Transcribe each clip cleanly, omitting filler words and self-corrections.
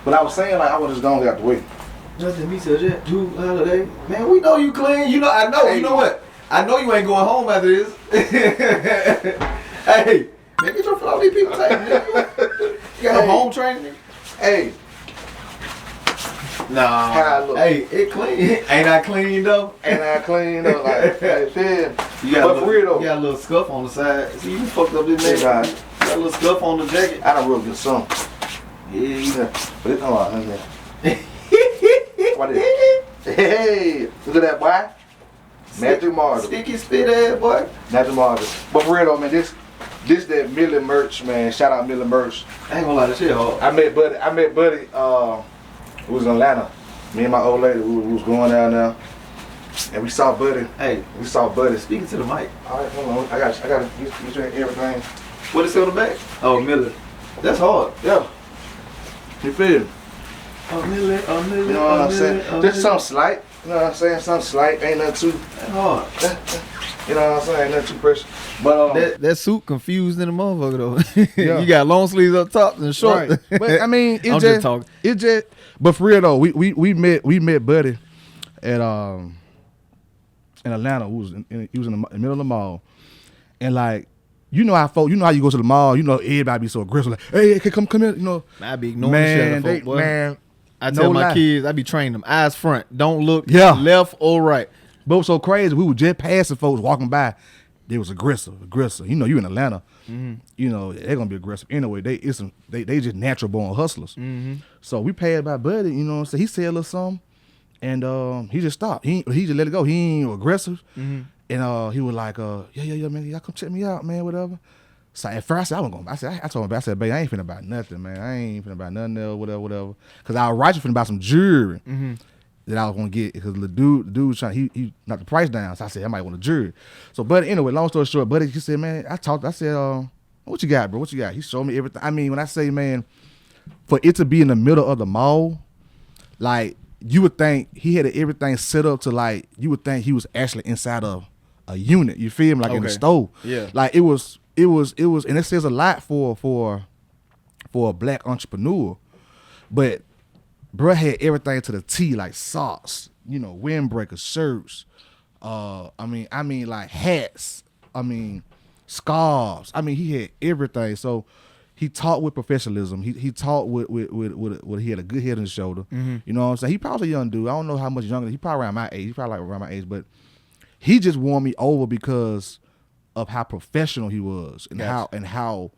But I was saying like I was just gonna out the way. Justin B said that Drew Holiday. Man, we know you clean. You know, I know. Hey. You know what? I know you ain't going home after this. Hey, man, get your all these people taking. You got no home training? Hey. Nah. Hey, it clean. Ain't I clean though? Ain't I clean though? Like, you got for real though. You got a little scuff on the side. See, you fucked up this nigga. You got a little scuff on the jacket. I done rubbed some. Yeah. But it's all right. What is it? Hey, look at that boy. Matthew Martin. Sticky spit ass boy. Matthew Martin. But for real though, man, this that Millie merch, man. Shout out Millie merch. I ain't gonna lie, this shit hard. I met Buddy. Who was in Atlanta. Me and my old lady, we was going down there, and we saw Buddy. Hey, we saw Buddy. Speaking to the mic. All right, hold on. I got to get everything. What is it on the back? Oh, Millie. That's hard. Yeah. You feel me? Oh, Millie. You know what I'm saying? Just something slight. You know what I'm saying? Something slight. Ain't nothing too. That's hard. You know what I'm saying? Ain't nothing too precious. But that suit confused in the motherfucker though. Yeah. You got long sleeves up top and short. Right. But I mean, I'm just talking. It just. But for real though, we met Buddy at in Atlanta. He was in the middle of the mall, and like you know how you go to the mall. You know everybody be so aggressive. Like, hey, come here. You know, I be ignoring the shit, folk, boy. Man, I tell my kids, I be training them eyes front, don't look left or right. But it was so crazy. We were just passing folks walking by. They was aggressive. You know, you in Atlanta. Mm-hmm. You know, they're gonna be aggressive anyway. They just natural born hustlers. Mm-hmm. So we passed by Buddy, you know what I'm saying? He said a little something, and he just stopped. He just let it go. He ain't aggressive. Mm-hmm. And he was like, yeah, man, y'all come check me out, man, whatever. So at first I wasn't gonna. I told him, babe, I ain't finna buy nothing, man. I ain't finna buy nothing else, whatever. Cause I was righteous finna buy some jewelry. Mm-hmm. That I was gonna get because the dude was trying. He knocked the price down. So I said I might want a jury. So, Buddy, anyway, long story short, Buddy, he said, man, I said, what you got, bro? What you got? He showed me everything. I mean, when I say, man, for it to be in the middle of the mall, like you would think he had everything set up to like you would think he was actually inside of a unit. You feel me? Like in the store. Yeah. Like it was, and it says a lot for a black entrepreneur, but. Bruh had everything to the T, like socks, you know, windbreaker shirts. I mean, like hats. I mean, scarves. I mean, he had everything. So he taught with professionalism. He taught with he had a good head on his shoulder. Mm-hmm. You know what I'm saying? He probably a young dude. I don't know how much younger. He probably around my age. He probably like around my age, but he just won me over because of how professional he was and how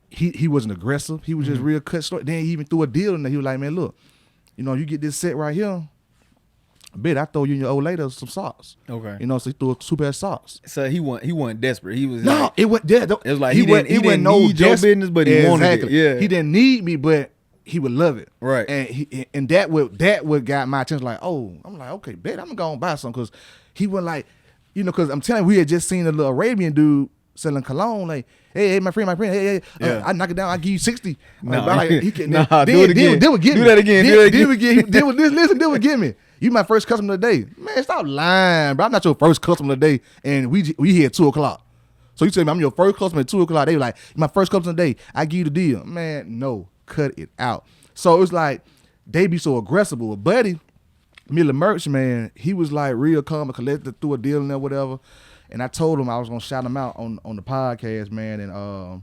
he wasn't aggressive. He was just real cut story. Then he even threw a deal in there. He was like, man, look. You know, you get this set right here. I throw you and your old lady some socks. Okay. You know, so he threw a 2 pair of socks. So he wasn't desperate. He was it was like he didn't need your business, but he wanted it. Yeah. He didn't need me, but he would love it. Right. And that would got my attention. Like, oh, I'm like, okay, bet I'm gonna go and buy something because he went like, you know, because I'm telling you, we had just seen a little Arabian dude selling cologne, like, hey, my friend, hey, I knock it down, I give you 60. No, like, he can, do it again. They would get me. Do that again. They would get me. You my first customer today. Man, stop lying, bro. I'm not your first customer today, and we here at 2:00. So you tell me I'm your first customer at 2:00. They were like, my first customer today, I give you the deal. Man, no, cut it out. So it's like, they be so aggressive with Buddy, Millie Merch, man, he was like real calm and collected, threw a deal in there, whatever. And I told him I was gonna shout him out on the podcast, man. And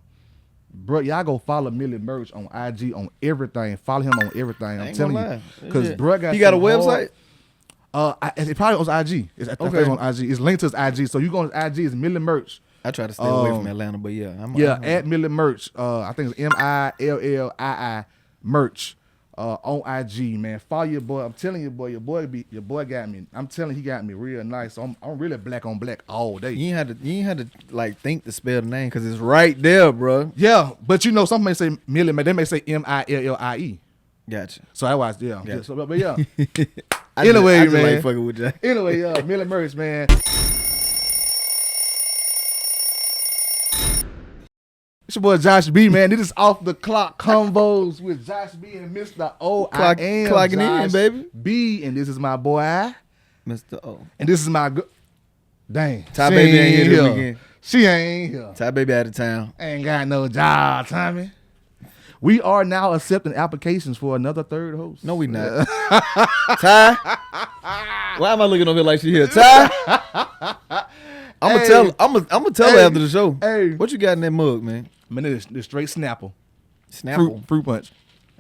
bro, y'all go follow Millie Merch on IG on everything. Follow him on everything. I'm telling you, because bro got he got a website. It probably on IG. It's on IG. It's linked to his IG. So you go on his IG. It's Millie Merch. I try to stay away from Atlanta, but I'm at Millie Merch. I think it's MILLII Merch. On IG, man. Follow your boy. I'm telling you, boy, your boy got me. I'm telling you, he got me real nice. So I'm really black on black all day. You ain't had to like think to spell the name because it's right there, bro. Yeah, but you know, some may say Millie, man. They may say MILLIE. Gotcha. So that was yeah. So, but yeah. Anyway, man. Like fucking with you. Anyway, Millie Merch, man. It's your boy Josh B, man. This is Off the Clock Convos with Josh B and Mr. O. I am clocking Josh in, baby. B, and this is my boy, Mr. O. And this is my dang. Ty Baby ain't here this weekend. She ain't here. Ty Baby out of town. Ain't got no job, Tommy. We are now accepting applications for another third host. No, we not. Ty? Why am I looking over here like she here? Ty? I'm gonna tell. I'm gonna tell her after the show. Hey, what you got in that mug, man? Man, it's straight Snapple. Snapple. Fruit punch.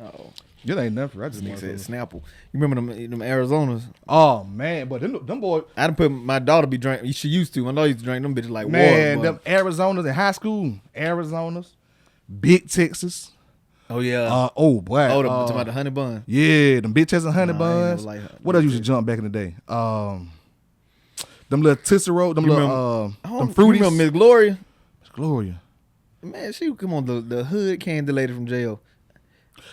Oh, it ain't nothing. I just said Snapple. You remember them Arizonas? Oh man, but them boys. I done put my daughter be drinking. She used to. I know I used to drink them bitches like man, water. Them Arizonas in high school. Arizonas, Big Texas. Oh yeah. Oh boy. Oh, talking about the honey bun. Yeah, them Big Texas honey buns. Like what else used to jump back in the day? Them little Tootsie Roll, them little them fruities. You remember Miss Gloria? Miss Gloria. Man, she would come on the hood candy lady from jail.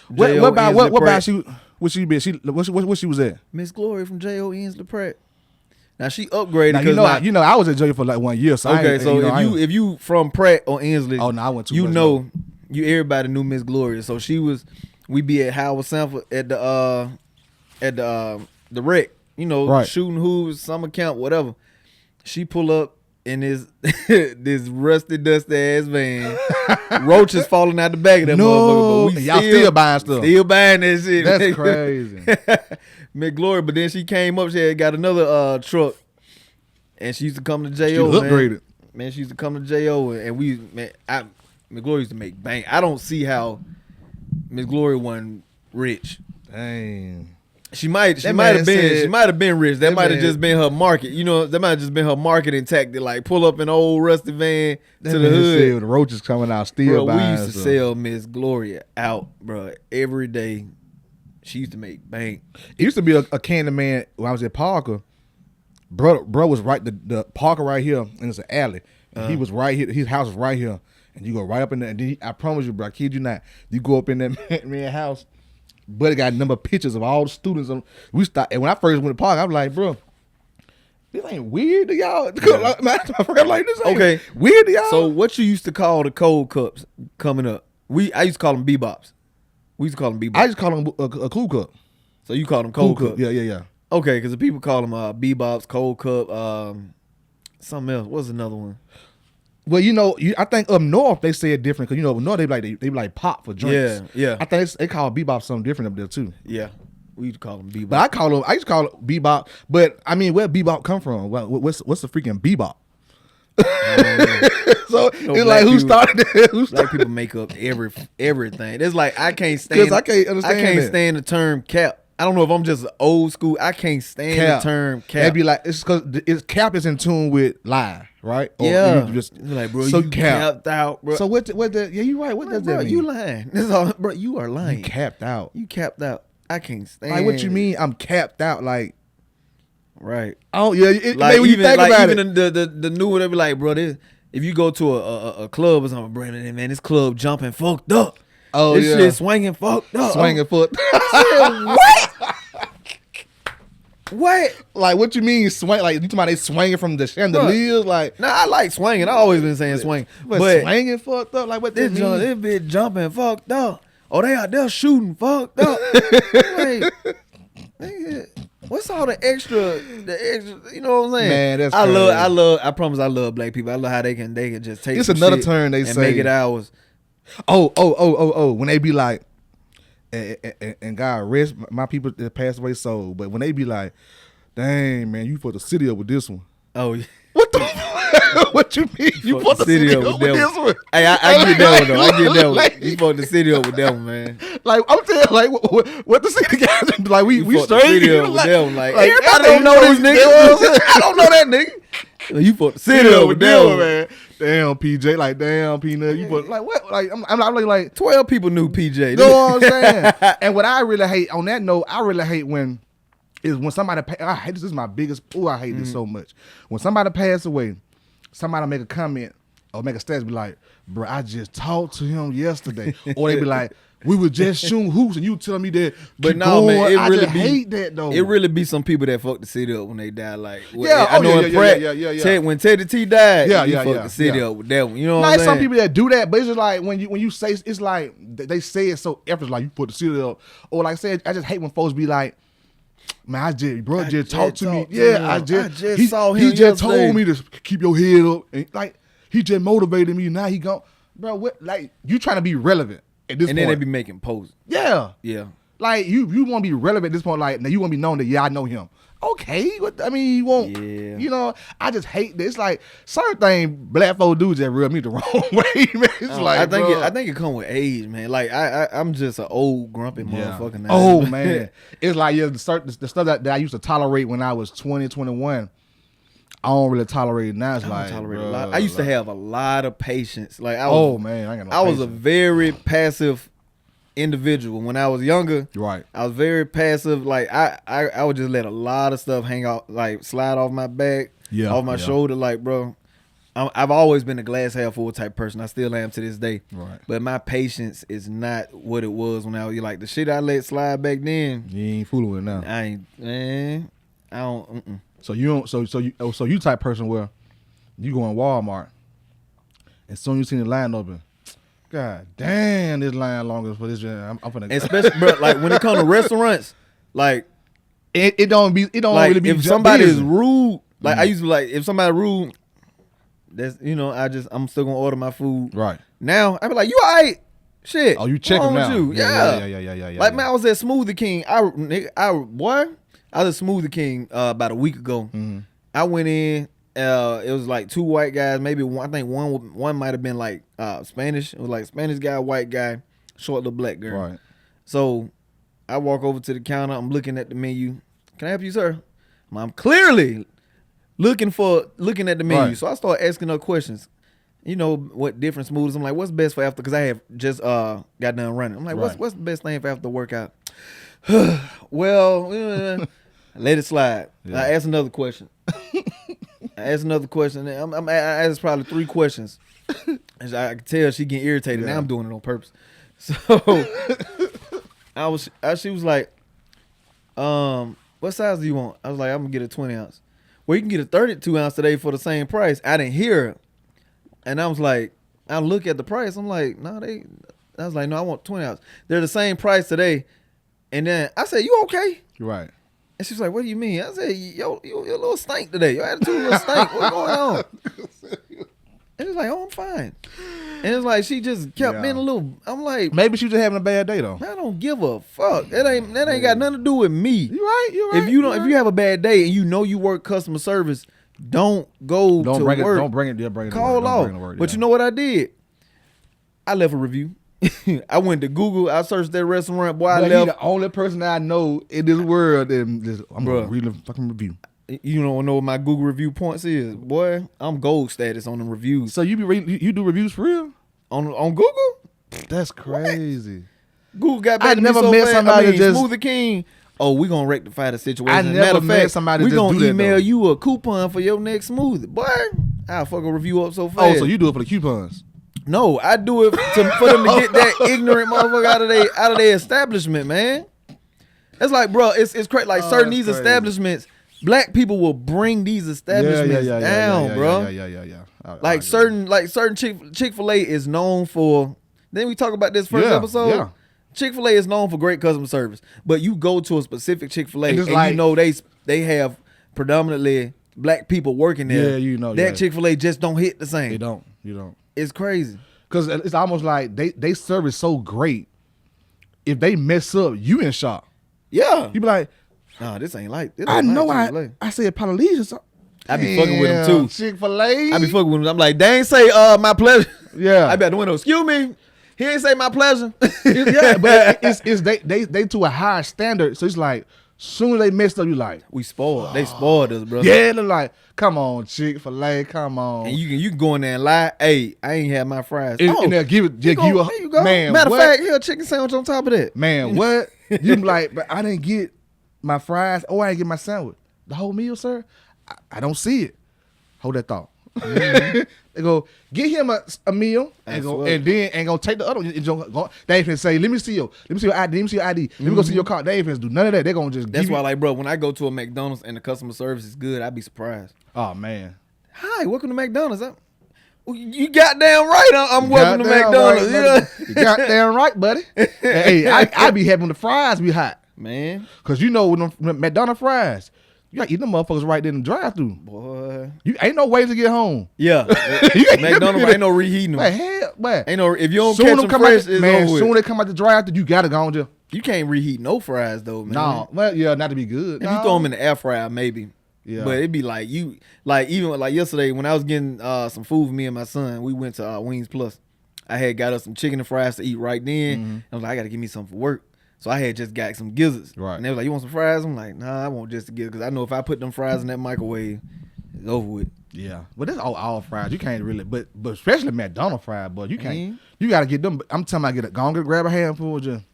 What about she? What she been? What she was at? Miss Gloria from J.O. Inslee Pratt. Now she upgraded. Now, you know, I was at jail for like 1 year. So okay, if you from Pratt or Inslee, oh no, I went to. You know, everybody knew Miss Gloria. So she was. We be at Howard Sanford at the rec. You know, right. Shooting hoops, summer camp, whatever. She pull up in this this rusty, dusty ass van. Roaches falling out the back of that motherfucker. But y'all still buying stuff. Still buying that shit. That's crazy. Miss Gloria, but then she came up. She had got another truck, and she used to come to J.O. She upgraded. Man, she used to come to J.O. and Miss Gloria used to make bank. I don't see how Miss Gloria wasn't rich. Dang. She might have been rich. That might have just been her market. You know, that might have just been her marketing tactic. Like pull up an old rusty van to the hood. The roaches coming out still buying. We used to sell Miss Gloria out, bro, every day. She used to make bank. It used to be a candy man when I was at Parker. Bro was right the Parker right here, and it's an alley. He was right here. His house was right here, and you go right up in there. And I promise you, bro, I kid you not. You go up in that man house. But it got a number of pictures of all the students. And when I first went to Park, I was like, bro, this ain't weird to y'all. Yeah. I'm like, this ain't weird to y'all. So what you used to call the cold cups coming up? I used to call them bebops. We used to call them bebops. I used to call them a cool cup. So you call them cold cup? Yeah. Okay, because the people call them bebops, cold cup, something else. What's another one? Well, you know, I think up north they say it different because you know up north they be like pop for drinks. Yeah. I think they call bebop something different up there too. Yeah, we used to call them bebop. But I used to call it bebop. But I mean, where bebop come from? What's the freaking bebop? So it's like who started it? Black people make up everything. It's like I can't stand. I can't understand. I can't stand the term cap. I don't know if I'm just old school. I can't stand the term cap. It'd be like it's because cap is in tune with lie, right? Or yeah, you just like bro, so you capped out, bro. So what? Yeah, you right. What does that mean? You lying? This all, bro. You are lying. You capped out. You capped out. I can't stand. Like what you mean? I'm capped out. Like right. Oh yeah. Like when you think about even the new one, they be like, bro, this, if you go to a club or something, Brandon, man, this club jumping fucked up. Oh this shit swinging fucked up. Swinging foot. What? What? Like what you mean swing? Like you talking about they swinging from the chandeliers? Like nah, I like swinging. I always been saying swing, but swinging fucked up. Like what this mean? This bitch jumping fucked up. Oh, they out there shooting fucked up. Like, nigga, what's all the extra? You know what I'm saying? Man, that's crazy. I promise I love black people. I love how they can just take. It's some another shit term they and say. Make it ours. Oh. When they be like. And God rest my people that passed away soul. But when they be like, dang man, you put the city up with this one. Oh yeah. What the what you mean? You put the city up with this one. Hey, I get that one though. I get that one. Like, you put the city up with that one, man. Like I'm saying, like what the city guys like we straight city up with them. Like everybody don't know this nigga. I don't know that nigga. You put the city up with them, man. Damn PJ, like damn Peanut. You put like what? Like I'm like 12 people knew PJ. You know what I'm saying? And what I really hate on that note, I really hate when somebody I hate this is my biggest. Oh, I hate this so much. When somebody pass away, somebody make a comment or make a status be like, "Bro, I just talked to him yesterday," or they be like, "We were just shooting hoops and you telling me that." But no, man, I really hate that though. It really be some people that fuck the city up when they die. Like, yeah. When Teddy T died, yeah, fuck the city up with that one. You know what I'm saying? Some people that do that, but it's just like when you say it's like they say it so effortless, like you put the city up, or like I said, I just hate when folks be like, "Man, I just talked to me. Yeah, I just saw him. He just told me to keep your head up, and like he just motivated me. Now he gone, bro. What? Like you trying to be relevant, at this and point. then they be making posts. Yeah. Yeah. Like you want to be relevant at this point. Like now you want to be known that I know him. Okay, you won't. Yeah. You know, I just hate this. Like certain things black folk do just rub me the wrong way, man. It's like I think it come with age, man. Like I'm just an old grumpy motherfucker now. Oh man, it's like the stuff that I used to tolerate when I was 20, 21. I don't really tolerate it now. It's like a lot. I used to have a lot of patience. Like I was a very passive individual when I was younger. Right. I was very passive. Like I would just let a lot of stuff hang out, like slide off my back, off my shoulder. Like, bro, I've always been a glass half full type person. I still am to this day. Right. But my patience is not what it was when I was like the shit I let slide back then. You ain't fooling with it now. I ain't, man. I don't. So you don't. So you type person where you go in Walmart and soon you see the line open. God damn, this line longer for this. I'm finna. Especially, bro, like when it comes to restaurants, like it don't like, really be. If somebody busy. is rude, like I used to like if somebody rude, that's I'm still gonna order my food. Right. Now I be like, you alright? Shit. Oh, you check them now? You? Yeah. Like man, I was at Smoothie King. I was at Smoothie King about a week ago. Mm-hmm. I went in. It was like two white guys, maybe one. I think one might have been like Spanish. It was like Spanish guy, white guy, short little black girl. Right. So I walk over to the counter. I'm looking at the menu. Can I help you, sir? I'm clearly looking at the menu. Right. So I start asking her questions. You know what different smoothies? I'm like, what's best for after? Because I have just got done running. I'm like, what's the best thing for after the workout? Well, let it slide. Yeah. I asked another question. I asked probably 3 questions. And I could tell she getting irritated. Yeah. Now I'm doing it on purpose. So she was like, what size do you want? I was like, I'm gonna get a 20 ounce. Well, you can get a 32 ounce today for the same price. I didn't hear her. And I was like, I look at the price. I'm like, I was like, no, I want 20 ounce. They're the same price today. And then I said, you okay? Right. And she's like, what do you mean? I said, yo, you a little stink today. Your attitude a little stink. What's going on? And it's like, oh, I'm fine. And it's like she just kept being a little. I'm like, maybe she was just having a bad day though. I don't give a fuck. That ain't got nothing to do with me. You right. If you have a bad day and you know you work customer service, don't go to work. Don't bring it. Call off. But you know what I did? I left a review. I went to Google. I searched that restaurant. Boy, I left. You're the only person that I know in this world. I'm gonna read the fucking review. You don't know what my Google review points is, boy. I'm gold status on the reviews. So you do reviews for real on Google? That's crazy. What? Google got back to me never so met fast. somebody just Smoothie King. Oh, we gonna rectify the situation. I never met somebody we just gonna do that, email though. you a coupon for your next smoothie, boy. I'll fuck a review up so fast. Oh, so you do it for the coupons? No, I do it for them to get that ignorant motherfucker out of their establishment, man. It's like, bro, it's crazy. Like certain these establishments, black people will bring these establishments down, bro. Yeah. Like certain Chick-fil-A is known for. Then we talk about this first episode. Yeah. Chick-fil-A is known for great customer service, but you go to a specific Chick-fil-A and like, you know they have predominantly black people working there. Yeah, you know that Chick-fil-A just don't hit the same. You don't. It's crazy. Because it's almost like they service so great. If they mess up, you in shock. Yeah. You be like, nah, this ain't like this. I know I said Polynesian. I be fucking with them too. Chick-fil-A. I be fucking with them. I'm like, they ain't say my pleasure. Yeah. I be at the window. Excuse me. He ain't say my pleasure. Yeah, but it's they to a higher standard. So it's like, soon as they messed up, you like, we spoiled. They spoiled us, bro. Yeah, they're like, come on, Chick-fil-A, come on. And you can go in there and lie. Hey, I ain't had my fries. And they'll give it. There you go. Man, matter of what? fact, here a chicken sandwich on top of that. Man, what? You be like, but I didn't get my fries. Oh, I didn't get my sandwich. The whole meal, sir? I don't see it. Hold that thought. Mm-hmm. They go, get him a meal and go take the other one. They ain't finna say, let me see your ID. Let me go see your card. They ain't finna do none of that. They gonna just That's why, like, bro, when I go to a McDonald's and the customer service is good, I be surprised. Oh, man. Hi, welcome to McDonald's. You goddamn right I'm welcome to McDonald's. Right, you goddamn right, buddy. Hey, I be having the fries be hot. Man. Because you know, when the McDonald's fries, You gotta eat them motherfuckers right there in the drive-thru. Boy. You ain't no way to get home. Yeah. McDonald's ain't no reheating them. Man, hell, man. Ain't no, if you don't Soon catch them them come fresh, out, it's man, over soon with. they come out the drive-thru, you gotta go on there. You can't reheat no fries though, man. No, well, yeah, not to be good. If you throw them in the air fryer, maybe. Yeah. But it'd be like even like yesterday when I was getting some food for me and my son, we went to Wings Plus. I had got us some chicken and fries to eat right then. Mm-hmm. I was like, I gotta give me something for work. So I had just got some gizzards. Right. And they was like, you want some fries? I'm like, nah, I want just the gizzards. Because I know if I put them fries in that microwave, it's over with. Yeah, but that's all fries. You can't really, but especially McDonald's fries, boy. You can't. Mhm. You gotta get them. I'm telling you, go and grab a handful. Just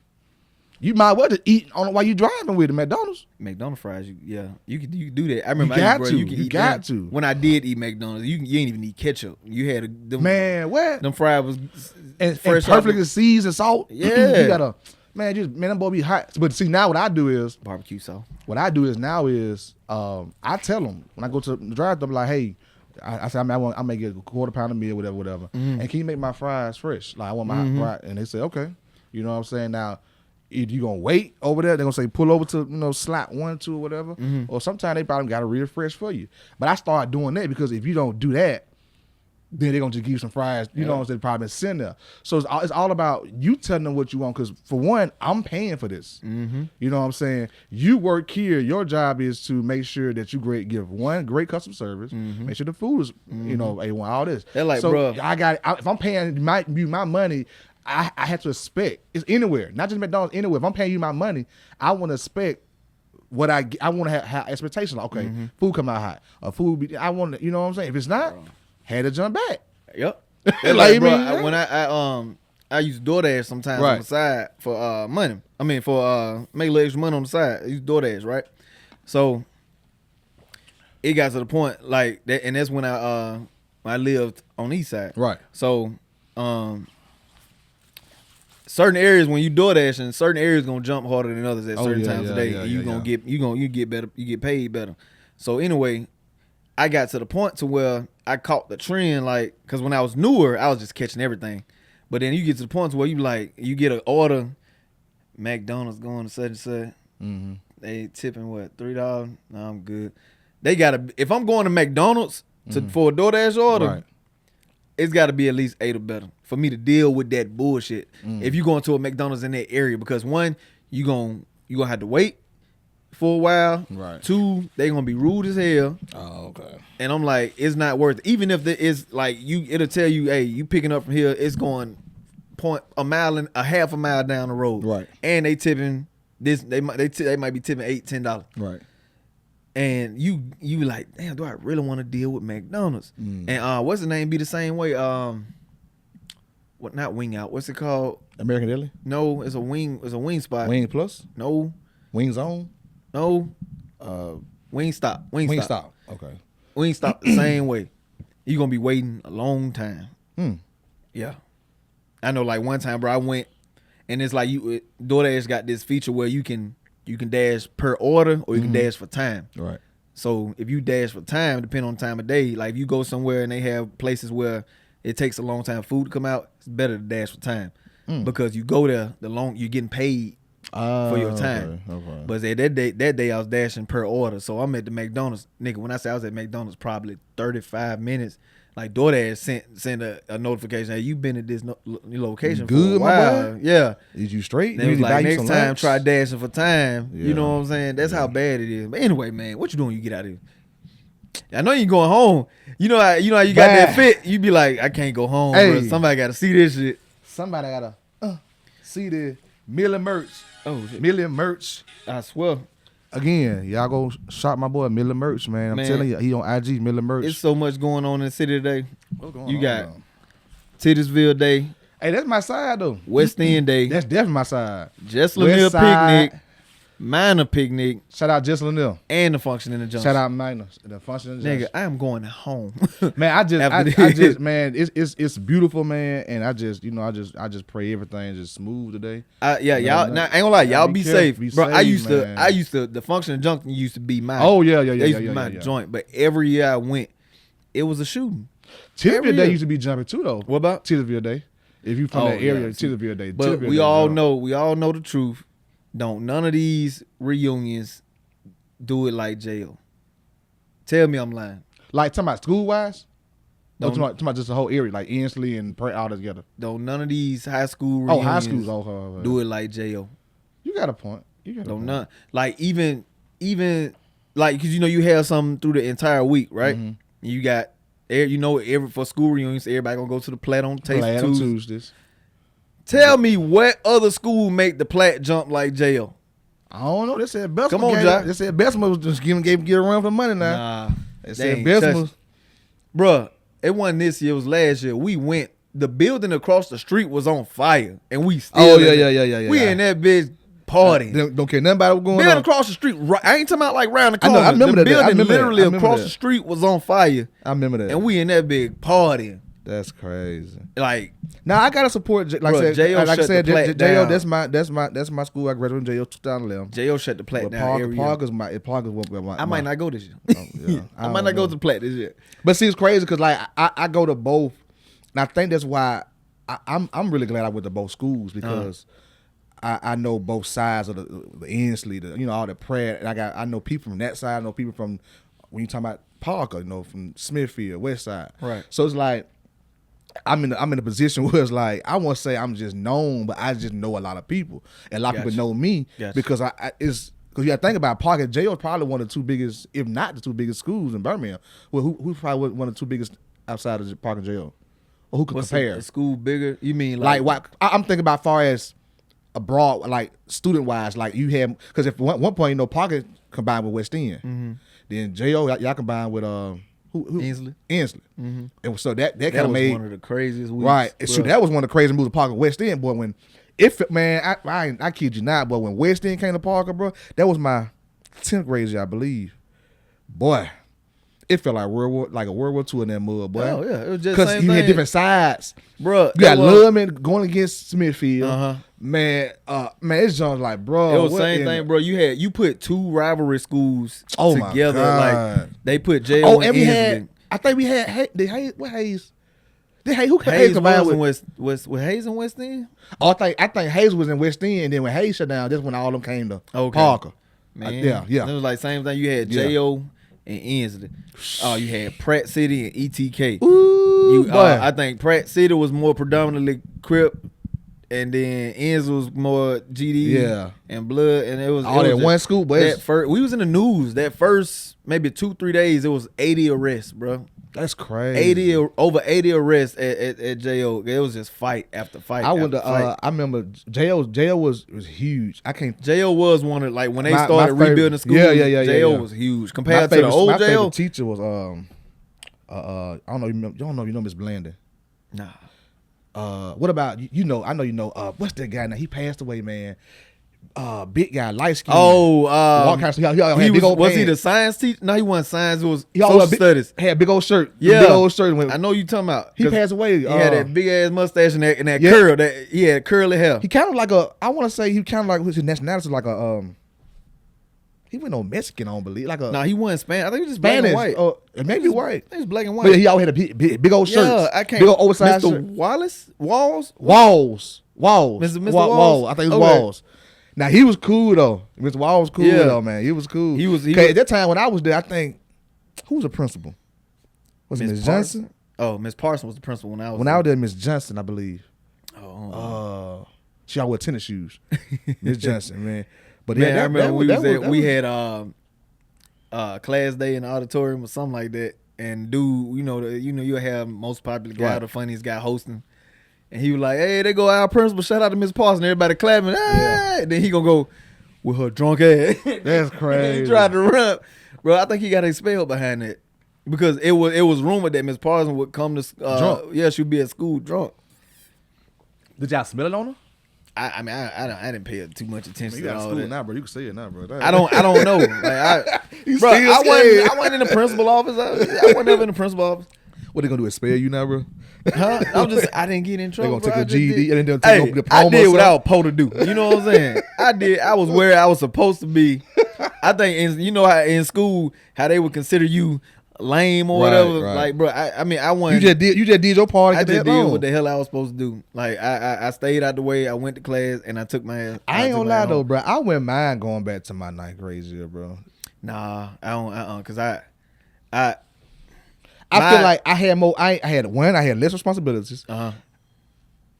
you might well just eat on while you driving with the McDonald's. McDonald's fries, you could do that. I remember You I got used, to. you could You eat got them. to. When I did eat McDonald's, you ain't even need ketchup. You had them, Man, what? them fries was And fresh perfectly off seasoned salt. Yeah. You gotta, man, them boy be hot. But see, now what I do is, barbecue sauce. I tell them when I go to the drive-thru, I'm like, hey, I say I may get a quarter pound of meal, whatever. Mm-hmm. And can you make my fries fresh? Like I want my fries. And they say, okay. You know what I'm saying? Now, either you gonna wait over there, they're gonna say pull over to slot 1, 2, or whatever. Mm-hmm. Or sometimes they probably gotta refresh for you. But I start doing that because if you don't do that, then they're gonna just give you some fries, you know what I'm saying, probably been sitting there. So it's all about you telling them what you want, because for one, I'm paying for this. Mm-hmm. You know what I'm saying? You work here, your job is to make sure that you give great customer service, make sure the food is, A1, all this. They're like, so bruh. if I'm paying you my money, I have to expect, it's anywhere, not just McDonald's, anywhere. If I'm paying you my money, I want to expect what I want to have expectations. Like, okay, food come out hot, or I want to, you know what I'm saying? If it's not, had to jump back. Yep. Like, bro, man, when I used DoorDash sometimes on the side for money. I mean for make a little extra money on the side. I used DoorDash, right? So it got to the point like that, and that's when I lived on the east side. Right. So certain areas when you DoorDash, and certain areas gonna jump harder than others at certain times of day, and you get better, you get paid better. So anyway, I got to the point to where I caught the trend, like, because when I was newer, I was just catching everything. But then you get to the point to where you get an order, McDonald's going to such and such. Mm-hmm. They tipping what, $3? No, I'm good. They gotta, if I'm going to McDonald's for a DoorDash order, Right. it's got to be at least 8 or better for me to deal with that bullshit. If you going to a McDonald's in that area, because one, you gonna have to wait for a while. Right. 2, they gonna be rude as hell. Oh, okay. And I'm like, it's not worth it. Even if there is like it'll tell you, hey, you picking up from here, it's going a half a mile down the road. Right. And they tipping this, they might be tipping $8, $10. Right. And you like, damn, do I really want to deal with McDonald's? And what's the name be the same way? What, not Wing Out, what's it called? American Deli? No, it's a wing spot. Wing Plus? No. Wing Zone? No. Wingstop. Wingstop. Okay. Wingstop the same way. You're gonna be waiting a long time. Yeah. I know, like one time, bro, I went and it's like DoorDash got this feature where you can dash per order or you can dash for time. Right. So if you dash for time, depending on the time of day, like if you go somewhere and they have places where it takes a long time for food to come out, it's better to dash for time. Because you go there, you're getting paid for your time. Okay. But that day I was dashing per order. So I'm at the McDonald's. Nigga, when I say I was at McDonald's probably 35 minutes, like DoorDash sent a notification, hey, you've been at this location Good, for a while. my boy? Yeah. Is you straight? They was like, next time lunch? try dashing for time. Yeah. You know what I'm saying? That's how bad it is. But anyway, man, what you doing when you get out of here? I know you going home. You know how you got that fit. You be like, I can't go home, Hey. bro. Somebody got to see this shit. Somebody gotta see the million merch. Oh, shit. Million merch. I swear. Again, y'all go shop my boy Million Merch, man. I'm telling you, he on IG, Million Merch. It's so much going on in the city today. What's going You on, got man? Titusville Day, Hey, that's my side though. West End Day, That's definitely my side. Jess Lanier West side. Picnic, Minor Picnic, Shout out Jess Lanier. and the Function in the Junction. Shout out Minor. The function. Nigga, I am going home. Man, I After just, man, it's beautiful, man, and I just pray everything just smooth today. Y'all. Now, I ain't gonna lie, y'all be safe, Be bro. safe, man. I used to. The Function in the Junction used to be mine. Oh yeah, That used to be my joint. But every year I went, it was a shooting. Titusville Day year. used to be jumping too, though. What about? Titusville Day? If you from Oh, that area, yeah. Titusville Day. But Titusville we Day all jump. know the truth. Don't none of these reunions do it like jail. Tell me I'm lying. Like talking about school wise. No, Don't- talking about just the whole area, like Inslee and all together. Though none of these high school Oh, high reunions schools. Oh, do it like J.O. You got a point. Don't none. Like even like because you have something through the entire week, right? Mm-hmm. You got every for school reunions, everybody gonna go to the Platt on Taste Tuesdays. Tell me what other school make the Platt jump like J.O. I don't know. They said Bessemer. Come on, Jack. They said Bessemer was just get a run for money now. Nah, They said Bessemer. Bruh, it wasn't this year, it was last year. We went, the building across the street was on fire, and we still Oh yeah. We in that bitch partying. Don't care nothing about what going Building on. across the street, right, I ain't talking about like round the I know, corner. I remember the that. I building remember that. literally I remember across that. the street was on fire, I remember that. and we in that big partying. That's crazy. Like, Now I gotta support. Like Bruh, I said, J.O. like I shut said, the Platt J.O. down. That's my school. I graduated from J.O. 2011. J.O. shut the Platt But down every year. Parker's I might not go this year. Yeah, I might not go to the Platt this year. But see, it's crazy because like I go to both, and I think that's why I'm really glad I went to both schools because I know both sides of the Inslee, all the Pratt, and I know people from that side. I know people from when you talk about Parker, from Smithfield, West Side. Right. So it's like I'm in a position where it's like I won't say I'm just known, but I just know a lot of people, and a lot of people know me because because you got to think about Parker. J.O. is probably one of the two biggest, if not the two biggest schools in Birmingham. Well, who's probably one of the two biggest outside of Parker and J.O. Or who could compare? A school bigger? You mean Like what? I'm thinking about far as abroad, like student wise, like you had because if one point Parker combined with West End, then J.O. y'all combined with who Inslee. And so that kind That of was made one of the craziest weeks. right. Bruh. So that was one of the crazy moves of Parker West End, boy. When I kid you not, but when West End came to Parker, bro, that was my 10th grade year, I believe. Boy, it felt like a World War II in that mud, boy. Oh yeah, it was just Because you had different sides. Bro, You got Lubman going against Smithfield. Uh-huh. Man, it's just like, bro. It was the same thing, bro. You put two rivalry schools Oh, together. my God. Like they put J.O. and we had. I think we had Hayes. What Hayes? Who Hayes Hayes combined was with? in Hayes and West End. Oh, I think Hayes was in West End, and then when Hayes shut down, that's when all of them came to Okay. Parker. Man, yeah. It was like same thing. You had Yeah. J.O. and Inslee. Oh, you had Pratt City and ETK. Ooh, boy. I think Pratt City was more predominantly Crip, and then Inslee was more GD. Yeah. and Blood, and it was all it that was one school, but That first, we was in the news that first maybe 2-3 days. It was 80 arrests, bro. that's crazy. Over 80 arrests at J.O. It was just fight after fight. I went to. after fight. I remember J.O. was huge. I can't. J.O. was one of when they My started favorite- rebuilding schools. Yeah. J.O. was huge compared to my the old my J.O. favorite teacher was I don't know. You don't know Miss Blandon. Nah, What about I know you know. What's that guy now? He passed away, man. Big guy, light skin. Oh, he was old he pants. the science teacher? No, he wasn't science. It was He always social studies. Had big old shirt. Yeah. Big old shirt. Went, I know you talking about. he 'cause passed away. He had that big ass mustache and that Yeah. curl. That he had curly hair. He kind of like I want to say he kind of like his nationality was like a he went on Mexican, I don't believe, like a No, he wasn't Spanish. I think he was just black and Spanish, white. maybe white. He was black and white. But he always had a big old shirt. Yeah, I can't. Big old oversized Mr. shirt. Walls. Walls. Mr. Walls? I think it was Okay. Walls. Now he was cool though. Mr. Walls was cool Yeah. though, man. He was cool. He was- 'Cause at that time when I was there, I think who was the principal? Was it Miss Johnson? Oh, Miss Parson was the principal when I was. When I was there, Miss Johnson, I believe. Oh, She always wore tennis shoes. Miss Johnson, man. But man, yeah, I remember we was- had class day in the auditorium or something like that, and dude, you have most popular guy, Right. the funniest guy hosting, and he was like, "Hey, they go our principal, shout out to Miss Parson." Everybody clapping. Hey! Then he gonna go with her drunk ass. That's crazy. He tried to run, bro. I think he got expelled behind that because it was rumored that Miss Parson would come to Drunk. Yeah, she'd be at school drunk. Did y'all smell it on her? I mean, I didn't pay too much attention You to got all school that. now, bro. You can say it now, bro. I don't know. Like You bro, still I scared. wasn't in the principal office. I wasn't ever in the principal office. What they gonna do? Expel you now, bro? Huh? I didn't get in They trouble. gonna take bro. a I just GED did- and then take Hey, a diploma. I did or what I was something? supposed to do. You know what I'm saying? I was where I was supposed to be. I think you know how in school how they would consider you lame or Right, whatever. right. Like, bro, I mean, I went. You just did your part. I and get just that did on. what the hell I was supposed to do. Like I stayed out the way. I went to class and I took my ass. I ain't took gonna my lie ass though, home. bro. I wouldn't mind going back to my 9th grade year, bro. Nah, I don't. Cause I feel like I had more. I had less responsibilities.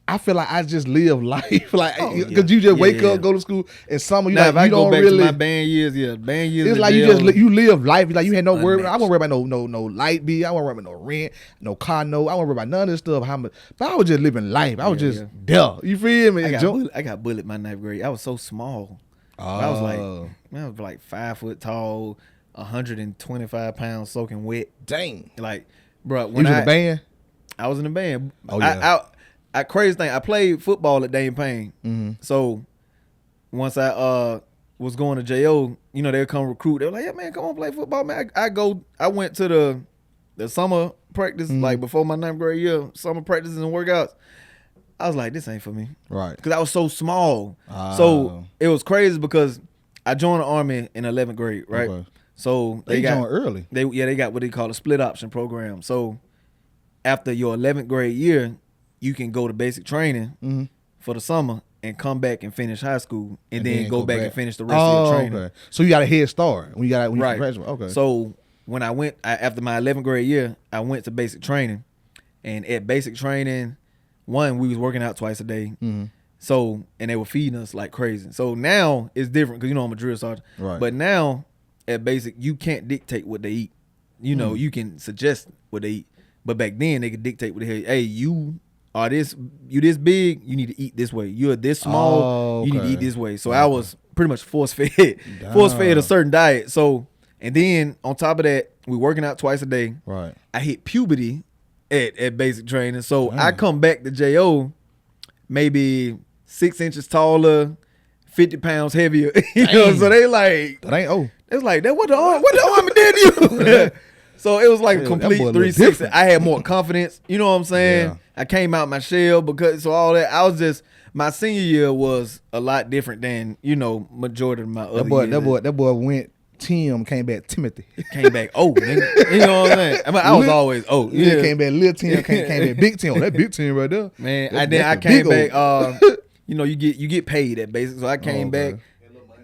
I feel like I just live life like because you just wake up, go to school, and summer you now, like if I you go don't back really. to my band years, band years. It's like you live life. Like you had no worry. I won't worry about no light bill. I won't worry about no rent, no car note. I won't worry about none of this stuff. How much? But I was just living life. I was just there. You feel me? I got bullied my 9th grade. I was so small. I was like 5 foot tall, 125 pounds, soaking wet. Dang. Like, bro, when you was in the band. I was in the band. Oh yeah. Crazy thing, I played football at Dane Payne. Mm-hmm. So once I was going to JO, you know, they'd come recruit. They were like, yeah, man, come on, play football, man. I went to the summer practice, like before my 9th grade year, summer practices and workouts. I was like, this ain't for me. Right. Because I was so small. So it was crazy because I joined the Army in 11th grade, right? Okay. So they joined early. They got what they call a split option program. So after your 11th grade year, you can go to basic training for the summer and come back and finish high school and then go back and finish the rest of your training. Okay. So you got a head start when you graduate. Okay. So when I went after my 11th grade year, I went to basic training, and at basic training, we was working out twice a day. So and they were feeding us like crazy. So now it's different because I'm a drill sergeant. Right. But now at basic, you can't dictate what they eat. You know, you can suggest what they eat. But back then they could dictate what the hell. Hey, you this big, you need to eat this way. You're this small, you need to eat this way. So I was pretty much force fed a certain diet. So and then on top of that, we working out twice a day. Right. I hit puberty at basic training. So I come back to JO maybe 6 inches taller, 50 pounds heavier. You know, so they like that ain't it's like that what the army did to you? So it was like a complete 360. I had more confidence. You know what I'm saying? Yeah. I came out my shell because all that. I was just my senior year was a lot different than majority of my other years. That boy went Tim, came back Timothy. Came back nigga. You know what I'm saying? I was always Yeah, came back little Tim, came back big Tim. That big Tim right there. Man, I came back. You get paid at basic. So I came back.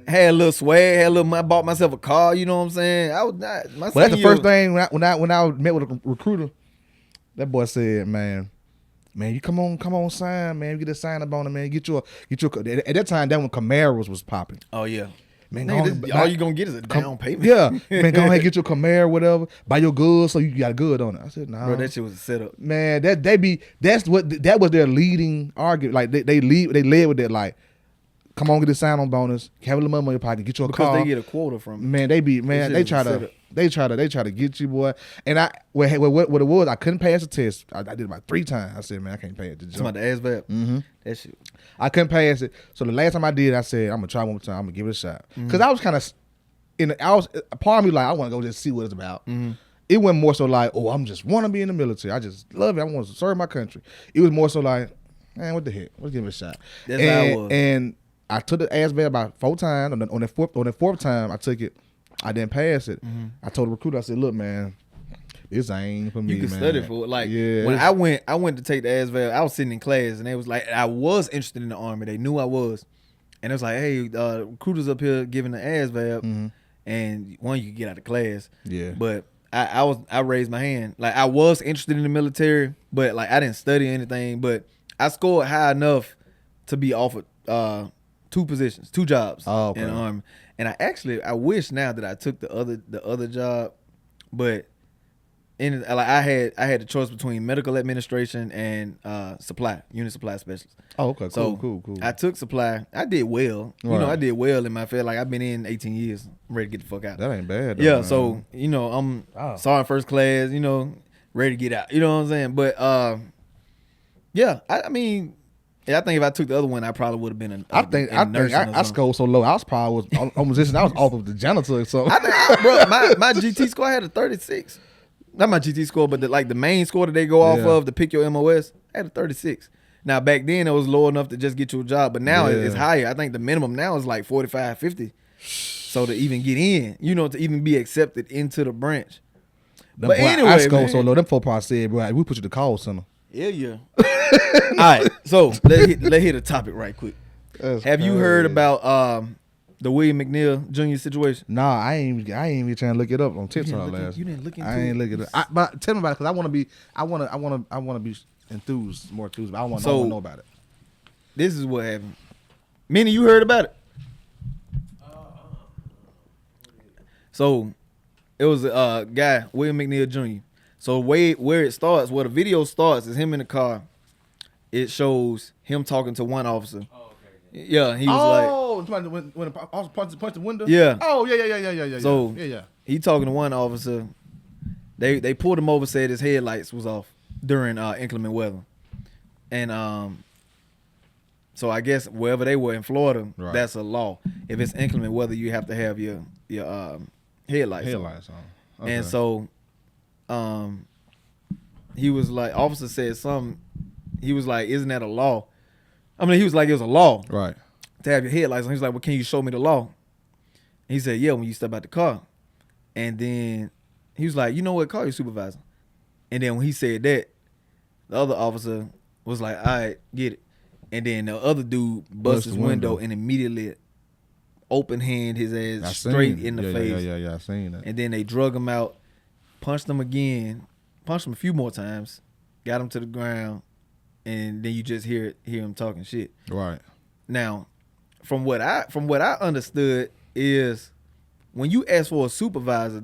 Had a little swag, had a little. I bought myself a car. You know what I'm saying? I was not. But that's the first thing when I met with a recruiter. That boy said, "Man, you come on, sign, man. Get a sign up on it, man. Get your. At that time, that when Camaros was popping. Oh yeah, man. All you gonna get is a down payment. Yeah, man. Go ahead, get your Camaro, whatever. Buy your goods so you got a good on it. I said, "Nah, bro, that shit was a setup. Man, that was their leading argument. Like they led with that like." Come on, get a sign-on bonus. Have a little money in your pocket. Get your car. Because they get a quota from it. Man, they try to get you, boy. And what it was, I couldn't pass the test. I did it about 3 times. I said, man, I can't pass it. Talking about the ASVAB? Mm-hmm. That shit. I couldn't pass it. So the last time I did, I said, I'm gonna try one more time. I'm gonna give it a shot. Because I was kind of part of me like I want to go just see what it's about. It wasn't more so like, oh, I'm just want to be in the military. I just love it. I want to serve my country. It was more so like, man, what the heck? Let's give it a shot. That's how it was. And I took the ASVAB about 4 times. On the fourth time I took it, I didn't pass it. I told the recruiter, I said, look, man, this ain't for me, man. You can study for it. Like when I went to take the ASVAB, I was sitting in class and they was like, I was interested in the Army. They knew I was. And it was like, hey, recruiters up here giving the ASVAB and you can get out of class. Yeah. But I raised my hand. Like I was interested in the military, but like I didn't study anything. But I scored high enough to be offered 2 jobs in the Army. And I wish now that I took the other job, but I had the choice between medical administration and unit supply specialist. Oh, okay, so cool. I took supply. I did well. Right. I did well in my field. Like I've been in 18 years. I'm ready to get the fuck out. That ain't bad though, yeah, man. So I'm sergeant first class, ready to get out. You know what I'm saying? But yeah, I mean, I think if I took the other one, I probably would have been I scored so low. I was probably on position. I was off of the janitor or something. Bro, my GT score had a 36. Not my GT score, but the main score that they go off of to pick your MOS, I had a 36. Now back then it was low enough to just get you a job, but now it's higher. I think the minimum now is like 45, 50. So to even get in, to even be accepted into the branch. But anyway, I scored so low. Them folk probably said, bro, we put you to call center. Yeah. All right, so let's hit a topic right quick. Have you heard about The William McNeil Jr. situation. Nah, I ain't even trying to look it up on TikTok last. You didn't look into it. I ain't look it up. But tell me about it, because I want to be more enthused. But I want to know about it. This is what happened. Minnie, you heard about it? So it was a guy, William McNeil Jr. So where it starts, where the video starts, is him in the car. It shows him talking to one officer. Oh, okay. Yeah, he was like, when the officer punched the window. Yeah. Oh yeah. So yeah. He talking to one officer. They pulled him over, said his headlights was off during inclement weather, and so I guess wherever they were in Florida, right. That's a law. If it's inclement weather, you have to have your headlights on. Okay. And so, he was like, officer said something. He was like, "Isn't that a law?" I mean, he was like, "It was a law, right, to have your headlights on." He was like, "Well, can you show me the law?" He said, "Yeah, when you step out the car." And then he was like, "You know what? Call your supervisor." And then when he said that, the other officer was like, "All right, get it." And then the other dude bust his window and immediately open hand his ass straight in the face. Yeah, I seen that. And then they drug him out, punched him again, punched him a few more times, got him to the ground, and then you just hear him talking shit. Right. Now, from what I understood is, when you ask for a supervisor,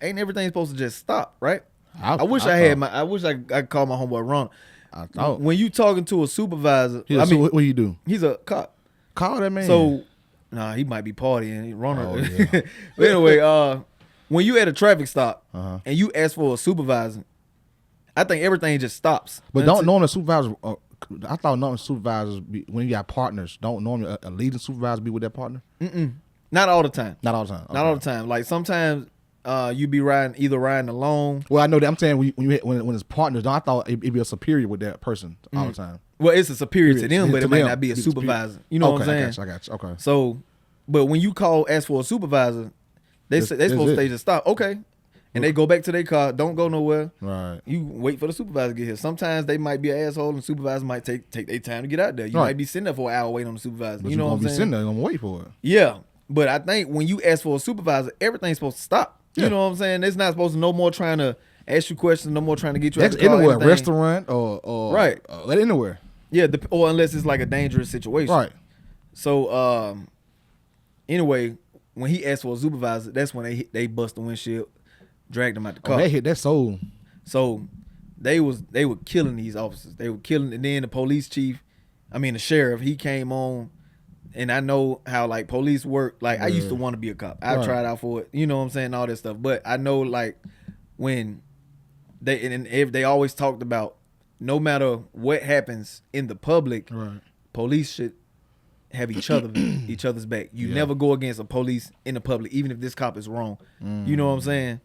ain't everything supposed to just stop, right? I wish I could call my homeboy Ron. I thought when you talking to a supervisor, what you do? He's a cop. Call that man. So, he might be partying. Ronald. Oh, yeah. But anyway, when you at a traffic stop and you ask for a supervisor, I think everything just stops. But don't normally supervisors. I thought normally supervisors when you got partners, don't normally a leading supervisor be with their partner. Not all the time. Not all the time. Okay. Not all the time. Like sometimes you be riding alone. Well, I know that. I'm saying when it's partners, I thought it'd be a superior with that person all the time. Well, it's a superior to them, but it might not be a supervisor. You know what I'm saying? I got you. Okay. So, but when you ask for a supervisor, they supposed to say just stop. Okay. And they go back to their car. Don't go nowhere. Right. You wait for the supervisor to get here. Sometimes they might be an asshole, and the supervisor might take their time to get out there. You might be sitting there for an hour waiting on the supervisor. But you know what I'm saying? Sitting there, gonna wait for it. Yeah, but I think when you ask for a supervisor, everything's supposed to stop. Yeah. You know what I'm saying? It's not supposed to no more trying to ask you questions, no more trying to get you out the car. Anywhere, restaurant or right, anywhere. Yeah, or unless it's like a dangerous situation. Right. So anyway, when he asked for a supervisor, that's when they bust the windshield, dragged him out the car. They hit that soul. So they were killing these officers. They were killing, and then the sheriff, he came on, and I know how like police work. Like I used to want to be a cop. I tried out for it. You know what I'm saying? All that stuff. But I know like when if they always talked about, no matter what happens in the public, police should have each other's back. You never go against a police in the public, even if this cop is wrong. You know what I'm saying?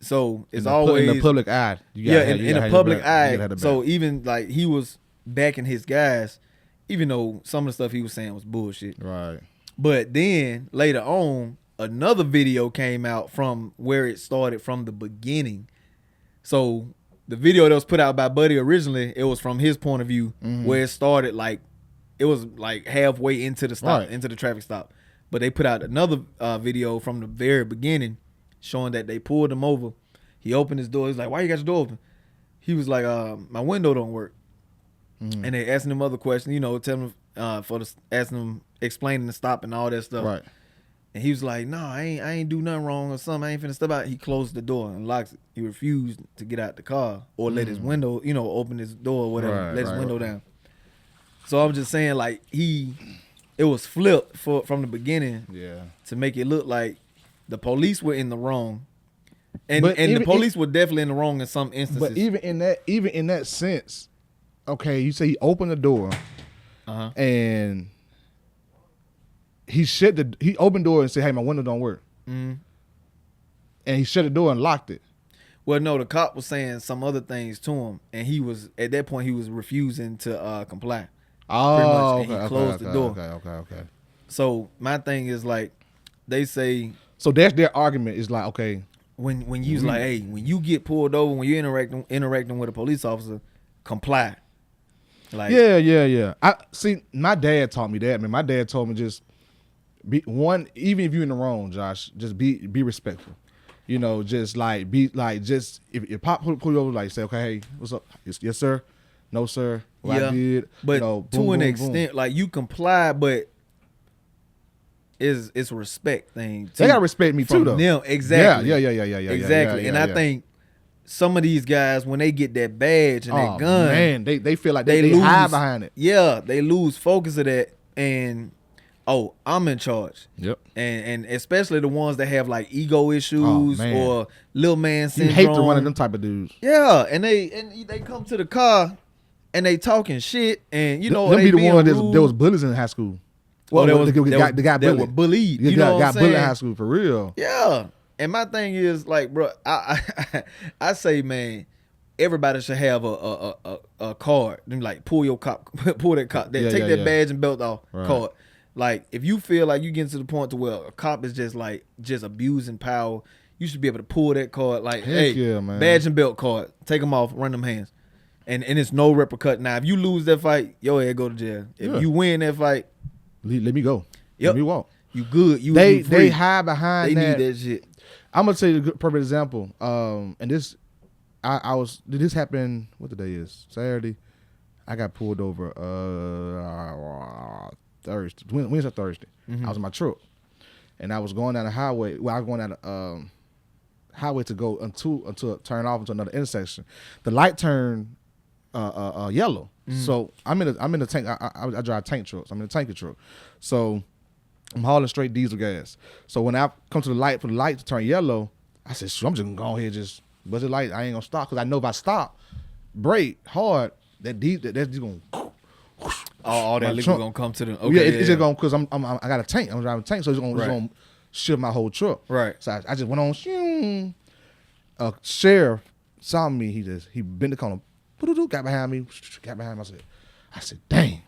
So it's always in the public eye. In the public eye. So even like he was backing his guys, even though some of the stuff he was saying was bullshit. Right. But then later on, another video came out from where it started from the beginning. So the video that was put out by Buddy originally, it was from his point of view, where it started like it was like halfway into the stop, into the traffic stop. But they put out another video from the very beginning showing that they pulled him over. He opened his door. He's like, "Why you got your door open?" He was like, "My window don't work." And they asking him other questions, telling him asking him, explaining the stop and all that stuff. Right. And he was like, "No, I ain't do nothing wrong or something. I ain't finna step out." He closed the door and locks it. He refused to get out the car or let his window, open his door or whatever, let his window down. So I'm just saying, like, it was flipped from the beginning, to make it look like the police were in the wrong, and the police were definitely in the wrong in some instances. But even in that sense, okay, you say he opened the door, and he opened the door and said, "Hey, my window don't work," and he shut the door and locked it. Well, no, the cop was saying some other things to him, and at that point he was refusing to comply. Oh, pretty much, and he closed the door. Okay. So my thing is like, they say. So that's their argument. Is like, okay, when you's like, hey, when you get pulled over, when you're interacting with a police officer, comply. Like, yeah. I see. My dad taught me that. Man, my dad told me just even if you're in the wrong, Josh, just be respectful. You know, just like just if Pop pull you over, like say, okay, hey, what's up? Yes, sir. No, sir. What I did. But you know, boom, to an boom, extent, boom. like you comply, but it's a respect thing. They gotta respect me too, though. Them. Exactly. Yeah. Exactly. And I think some of these guys, when they get that badge and that gun, man, they feel like they hide behind it. Yeah, they lose focus of that, and I'm in charge. Yep. And especially the ones that have like ego issues or little man syndrome. You hate to one of them type of dudes. Yeah, and they come to the car and they talking shit, and you know them they be the one that rude. there was bullies in high school. Well, the guy that were bullied. bullied. You got know what I'm bullied in saying? high school for real. Yeah. And my thing is like, bro, I say, man, everybody should have a card. Then like pull that card, take that badge and belt off card. Like if you feel like you getting to the point to where a cop is just abusing power, you should be able to pull that card. Like, Heck yeah, man. Badge and belt card, take them off, run them hands, and it's no repercussion. Now if you lose that fight, your head go to jail. If you win that fight, let me go. Yep. Let me walk. You good. You they free. hide behind They that. need that shit. I'm gonna tell you a good perfect example. And this, did this happen? What the day is? Saturday. I got pulled over. Thursday, Wednesday, Thursday. I was in my truck, and I was going down the highway. Well, I was going down the highway to go until turn off into another intersection. The light turned yellow. So I'm in the tank. I drive tank trucks. I'm in a tanker truck. So I'm hauling straight diesel gas. So when I come to the light for the light to turn yellow, I said, "Shoot, I'm just gonna go ahead and just buzz the light. I ain't gonna stop because I know if I stop, brake hard, that's just gonna." All that liquor gonna come to the. Okay, Yeah, it's just gonna because I got a tank. I'm driving a tank, so it's gonna shift my whole truck. Right. So I just went on. Shoo. A sheriff saw me. He bent the corner, got behind me. I said, dang.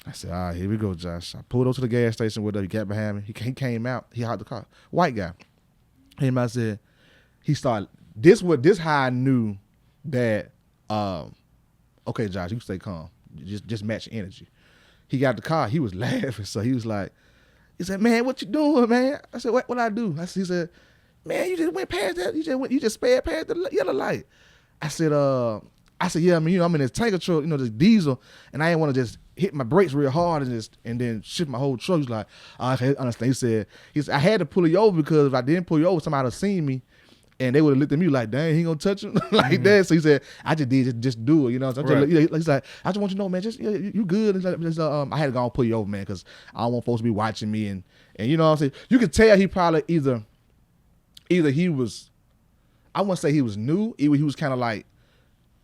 I said, all right, here we go, Josh. I pulled over to the gas station with him. He got behind me. He came out. He hopped the car. White guy. Came out. Said he started. This how I knew that. Okay, Josh, you stay calm. Just match energy. He got the car. He was laughing. So he was like, he said, man, what you doing, man? I said, what I do? He said, man, you just went past that. You just sped past the yellow light. I said, yeah, I mean, I'm in this tanker truck, this diesel, and I didn't want to just hit my brakes real hard and then shift my whole truck. He's like, I understand. He said, I had to pull you over because if I didn't pull you over, somebody would have seen me. And they would have looked at me like, dang, he gonna touch him like that. So he said, I just do it, So he's like, I just want you to know, man, just you good. He's like, I had to go and pull you over, man, because I don't want folks to be watching me. And you know what I'm saying? You could tell he probably either he was, I wouldn't say he was new, either he was kind of like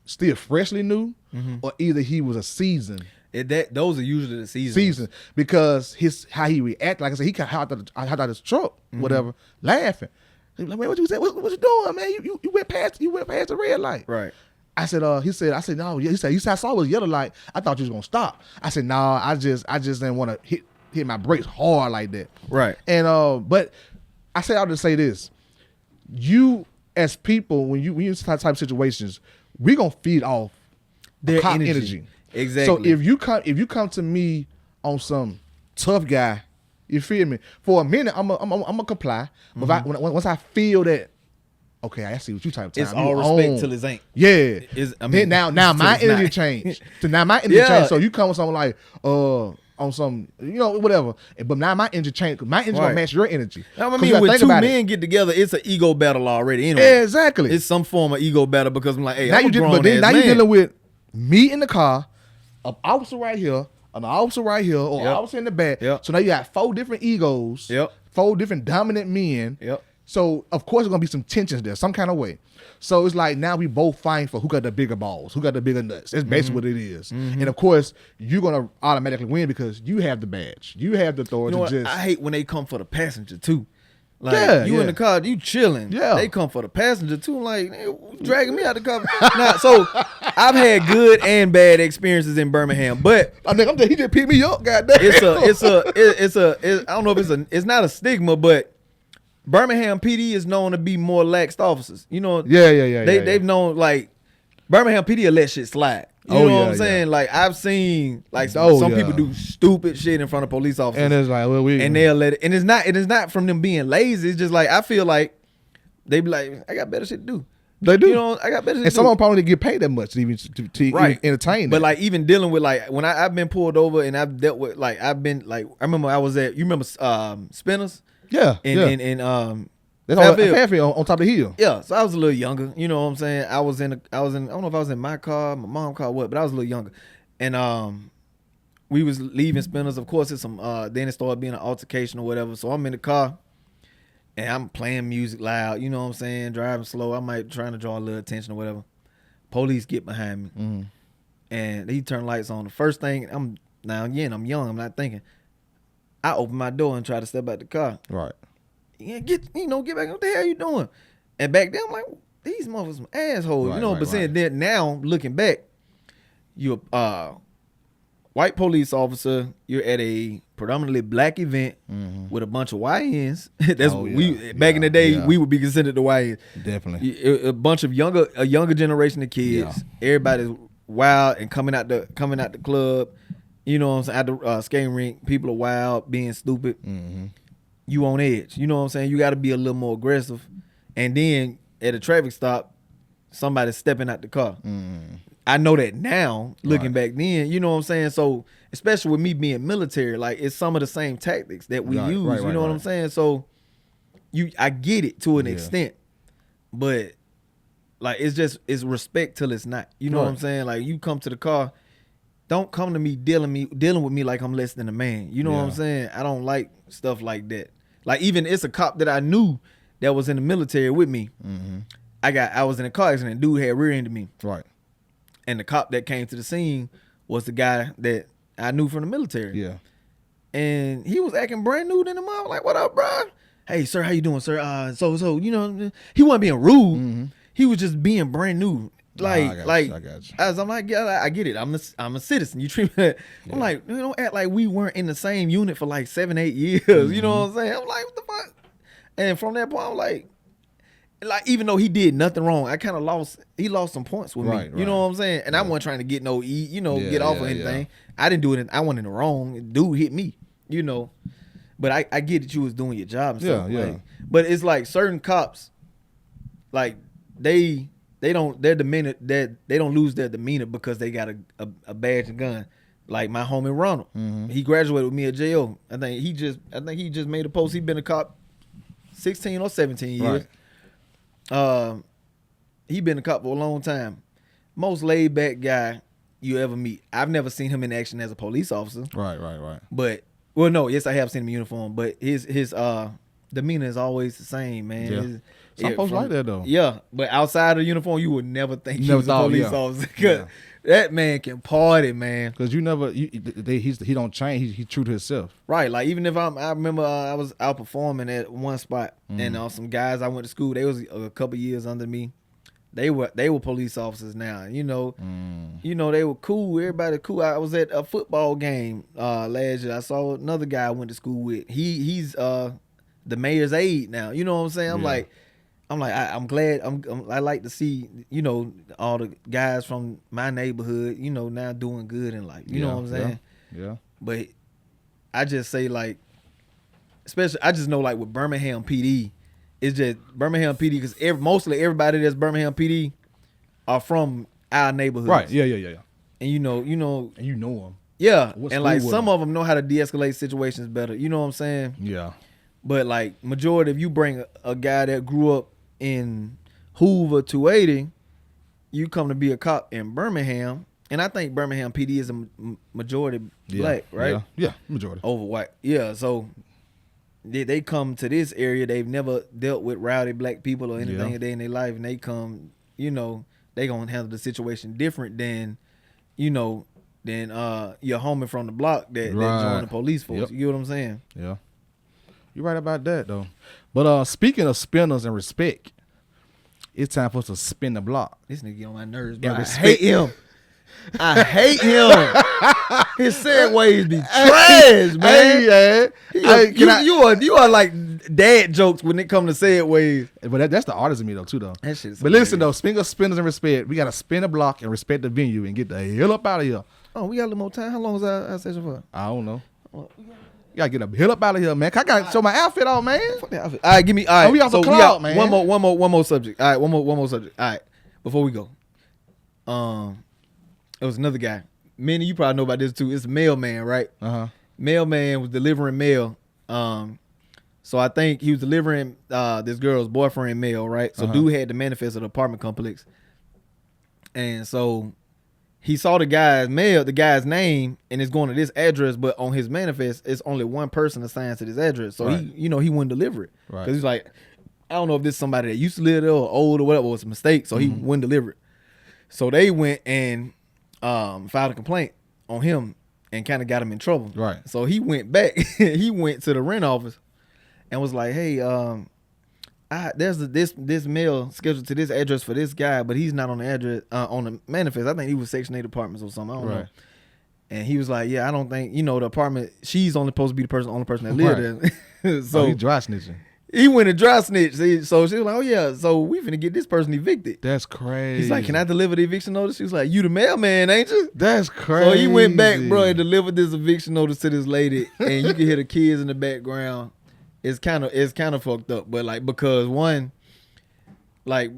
still freshly new, or either he was a seasoned. Those are usually the season because how he reacted. Like I said, he hopped out his truck, whatever, laughing. He was like, man, what you say? What you doing, man? You went past the red light. Right. I said, no. He said, he said, I saw it was yellow light. I thought you was gonna stop. I said, no, I just didn't want to hit my brakes hard like that. Right. And but I say I'll just say this: you as people, when you in this type of situations, we gonna feed off their energy. Exactly. So if you come to me on some tough guy. You feel me? For a minute, I'm gonna comply. But once I feel that, okay, I see what you type of time. It's all respect till it ain't. Yeah. Then now my energy changed. So now my energy changed. So you come with something like on some whatever. But now my energy changed. My energy gonna match your energy. I mean, when two men get together, it's an ego battle already. Anyway. Yeah, exactly. It's some form of ego battle because I'm like, hey, now you're dealing with me in the car, an officer right here. An officer right here, or an officer in the back. Yep. So now you got 4 different egos. Yep. 4 different dominant men. Yep. So of course there's gonna be some tensions there, some kind of way. So it's like now we both fighting for who got the bigger balls, who got the bigger nuts. That's basically what it is. And of course you're gonna automatically win because you have the badge, you have the authority. I hate when they come for the passenger too. Like in the car, you chilling. Yeah. They come for the passenger too. Like dragging me out the car. So I've had good and bad experiences in Birmingham, but he just picked me up. Goddamn. It's I don't know if it's not a stigma, but Birmingham PD is known to be more laxed officers. Yeah. They've known like Birmingham PD will let shit slide. You know what I'm saying? Like I've seen like some people do stupid shit in front of police officers, and it's like, well, and they'll let it. And it's not from them being lazy. It's just like I feel like they be like, I got better shit to do. They do. You know, I got better shit to do. And some of them probably didn't get paid that much to even entertain. But like even dealing with like when I've been pulled over and I've dealt with like I've been like I remember I was at, you remember Spinners? Yeah. That's all Fairfield on top of the hill. Yeah, so I was a little younger. You know what I'm saying? I was in I don't know if I was in my car, my mom's car, what, but I was a little younger. And we was leaving Spinners. Of course, it's some then it started being an altercation or whatever. So I'm in the car and I'm playing music loud, you know what I'm saying? Driving slow. I might trying to draw a little attention or whatever. Police get behind me. Mm-hmm. And he turned lights on. The first thing I'm young, I'm not thinking. I open my door and try to step out the car. Right. Yeah, get back. What the hell you doing? And back then I'm like, these motherfuckers some assholes, right, you know. Right, but saying that now, looking back, you're white police officer. You're at a predominantly black event with a bunch of YNs. That's back in the day we would be considered the YNs. Definitely, a bunch of a younger generation of kids. Yeah. Everybody's wild and coming out the club. You know what I'm saying? At the skating rink, people are wild, being stupid. Mm-hmm. You on edge. You know what I'm saying? You got to be a little more aggressive. And then at a traffic stop, somebody's stepping out the car. I know that now, looking back then, you know what I'm saying? So, especially with me being military, like it's some of the same tactics that we use, you know what I'm saying? So, I get it to an extent, but like it's respect till it's not. You know what I'm saying? Like you come to the car, don't come to me dealing with me like I'm less than a man. You know what I'm saying? I don't like stuff like that. Like even it's a cop that I knew that was in the military with me. Mm-hmm. I was in a car accident. Dude had rear-ended me. Right. And the cop that came to the scene was the guy that I knew from the military. Yeah. And he was acting brand new to the mom. Like, what up, bro? Hey, sir, how you doing, sir? So you know, he wasn't being rude. Mm-hmm. He was just being brand new. Like, I got you. As I'm like, yeah, I get it. I'm a citizen. You treat me. I'm like, you don't act like we weren't in the same unit for like 7-8 years. Mm-hmm. You know what I'm saying? I'm like, what the fuck? And from that point, I'm like even though he did nothing wrong, I kind of he lost some points with me. You know what I'm saying? And I wasn't trying to get get off or anything. I didn't do it. I wasn't in the wrong. Dude hit me, you know. But I get that you was doing your job and stuff. Yeah. Like, but it's like certain cops, like they don't lose their demeanor because they got a badge and gun. Like my homie Ronald, he graduated with me at JO. I think he just made a post. He been a cop 16 or 17 years. Right. He been a cop for a long time. Most laid back guy you ever meet. I've never seen him in action as a police officer. Right. But no, yes, I have seen him in uniform. But his demeanor is always the same, man. Yeah. Some folks like that though. Yeah, but outside of the uniform, you would never think he was a police officer. Cause that man can party, man. Because he don't change. He's true to himself. Right. Like even if I remember I was out performing at one spot, and some guys I went to school, they was a couple years under me. They were police officers now. You know, they were cool. Everybody cool. I was at a football game last year. I saw another guy I went to school with. He's the mayor's aide now. You know what I'm saying? I'm glad. I like to see, all the guys from my neighborhood, now doing good in life. You know what I'm saying? Yeah. But I just say like, especially I just know like with Birmingham PD, it's just Birmingham PD because mostly everybody that's Birmingham PD are from our neighborhoods. Right. Yeah. And you know them. Yeah. And like some of them know how to de-escalate situations better. You know what I'm saying? Yeah. But like majority, if you bring a guy that grew up in Hoover 280, you come to be a cop in Birmingham, and I think Birmingham PD is a majority black, right? Yeah, majority over white. Yeah, so they come to this area. They've never dealt with rowdy black people or anything a day in their life, and they come, they gonna handle the situation different than, your homie from the block that joined the police force. Yep. You get what I'm saying? Yeah. You're right about that though. But speaking of spinners and respect, it's time for us to spin the block. This nigga get on my nerves, bro. I hate him. I hate him. His segues be trash, man. You are like dad jokes when it come to segues. But that's the artist in me though too though. That shit's but listen though, speaking of spinners and respect, we gotta spin a block and respect the venue and get the hell up out of here. Oh, we got a little more time. How long is our session for? I don't know. You gotta get the hell up out of here, man. I gotta show my outfit on, man. Fuck that outfit. All right, give me. All right, we off the cloud, man. One more subject. All right, one more subject. All right, before we go, it was another guy. Manny, you probably know about this too. It's a mailman, right? Mailman was delivering mail. So I think he was delivering this girl's boyfriend mail, right? So dude had the manifest of the apartment complex, and so he saw the guy's mail, the guy's name, and it's going to this address, but on his manifest, it's only one person assigned to this address. So he wouldn't deliver it. Right. Because he's like, I don't know if this is somebody that used to live there or old or whatever, it was a mistake. So he wouldn't deliver it. So they went and filed a complaint on him and kind of got him in trouble. Right. So he went back. He went to the rent office and was like, hey, there's this mail scheduled to this address for this guy, but he's not on the address on the manifest. I think he was Section 8 apartments or something. I don't know. And he was like, yeah, I don't think, the apartment, she's only supposed to be the only person that lived there. So he dry snitching. He went and dry snitched. So she was like, oh yeah, so we finna get this person evicted. That's crazy. He's like, can I deliver the eviction notice? She was like, you the mailman, ain't you? That's crazy. So he went back, bro, and delivered this eviction notice to this lady, and you can hear the kids in the background. It's kind of fucked up, but like, because one, like,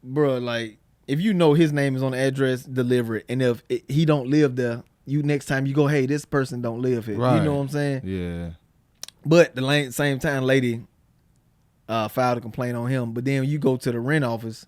bro, like, if you know his name is on the address, deliver it, and if he don't live there, you next time you go, hey, this person don't live here. Right. You know what I'm saying? Yeah. But the same time, lady filed a complaint on him. But then you go to the rent office,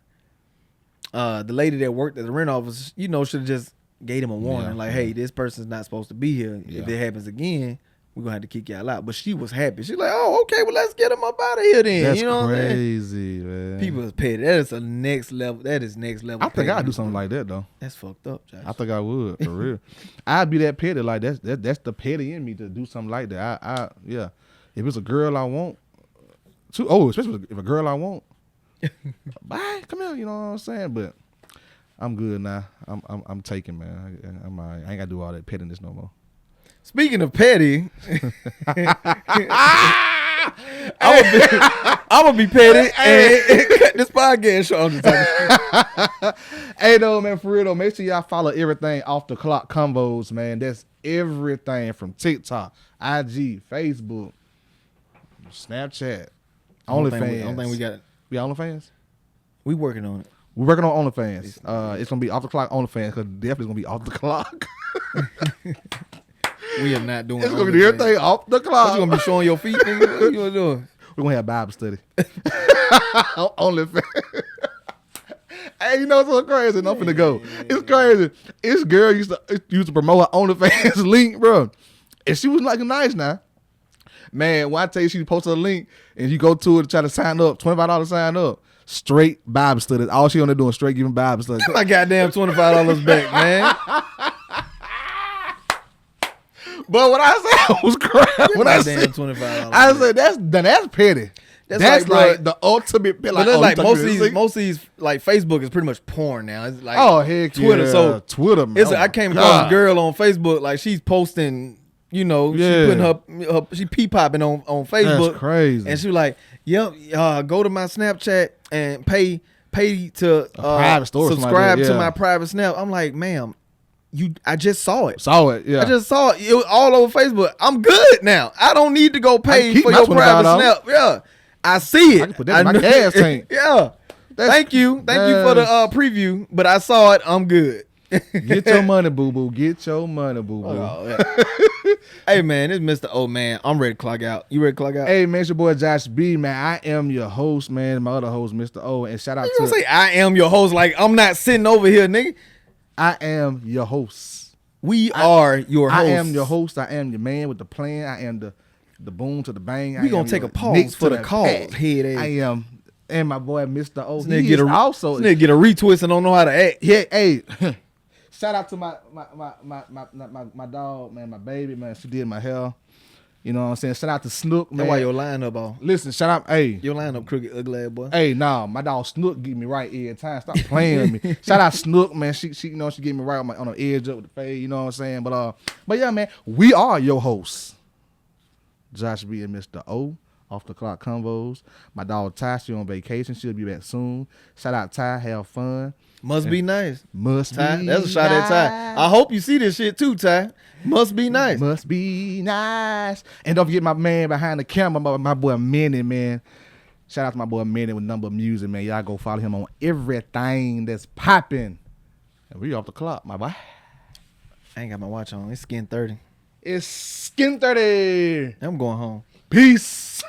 the lady that worked at the rent office, should have just gave him a warning, like, hey, this person's not supposed to be here. If it happens again, we're gonna have to kick y'all out. But she was happy. She's like, oh, okay, well, let's get him up out of here then. That's what crazy, man. People is petty. That is a next level. That is next level. I think I'd do something like that though. That's fucked up, Josh. I think I would, for real. I'd be that petty. Like that's the petty in me to do something like that. I if it's a girl I want, especially if a girl I want, bye, come here. You know what I'm saying? But I'm good now. I'm taking, man. I'm all right. I ain't gotta do all that pettiness no more. Speaking of petty, I'm gonna be petty and cut this podcast short. Hey, though, man, for real though, make sure y'all follow everything Off the Clock Combos, man. That's everything from TikTok, IG, Facebook, Snapchat, OnlyFans. I don't think we got it. We OnlyFans? We working on it. We're working on OnlyFans. It's gonna be Off the Clock OnlyFans because definitely gonna be off the clock. We are not doing. It's gonna be everything off the clock. What, you gonna be showing your feet, nigga? What you gonna do? We're gonna have Bible study. OnlyFans. Hey, you know what's so crazy? I'm finna go. It's crazy. This girl used to promote her OnlyFans link, bro, and she was like nice now. Man, when I tell you she posted a link and you go to it to try to sign up, $25 to sign up, straight Bible study. All she on there doing straight giving Bible study. My goddamn $25 back, man. But what I said was crap. When I said $25, I said that's petty. That's like the ultimate petty. Like most of these like Facebook is pretty much porn now. It's like heck Twitter. Yeah. So Twitter, man. I came across a girl on Facebook, like she's posting, she putting she pee popping on Facebook. That's crazy. And she was like, yep, go to my Snapchat and pay to subscribe to my private Snap. I'm like, ma'am, I just saw it. Yeah. I just saw it. It was all over Facebook. I'm good now. I don't need to go pay for your private Snap. Yeah. I see it. I can put that in my gas tank. Yeah. Thank you for the preview, but I saw it. I'm good. Get your money, boo-boo. Get your money, boo-boo. Oh, yeah. Hey, man, it's Mr. O, man. I'm ready to clock out. You ready to clock out? Hey, man, it's your boy Josh B, man. I am your host, man. My other host, Mr. O. And shout out you gonna say I am your host like I'm not sitting over here, nigga. I am your host. We are your host. I am your host. I am your man with the plan. I am the boom to the bang. We gonna take a pause for the call. Head I am. And my boy, Mr. O. This nigga get a retwist and don't know how to act. Yeah, hey. Shout out to my dog, man, my baby, man. She did my hair. You know what I'm saying? Shout out to Snook, man. That's why your lineup off. Listen, shout out, hey. Your lineup crooked, ugly ass boy. Hey, nah, my dog Snook get me right every time. Stop playing with me. Shout out Snook, man. She you know, she get me right on the edge up with the fade. You know what I'm saying? But yeah, man, we are your hosts, Josh B and Mr. O. Off the Clock Convos. My dog Ty, she on vacation. She'll be back soon. Shout out Ty, have fun. Must be nice. Must Ty, be that's a shot at Ty. I hope you see this shit too, Ty. Must be nice. Must be nice. And don't forget my man behind the camera, my boy Manny, man. Shout out to my boy Manny with Number Music, man. Y'all go follow him on everything that's popping. And we off the clock, my boy. I ain't got my watch on. It's skin 30. It's skin 30. I'm going home. Peace.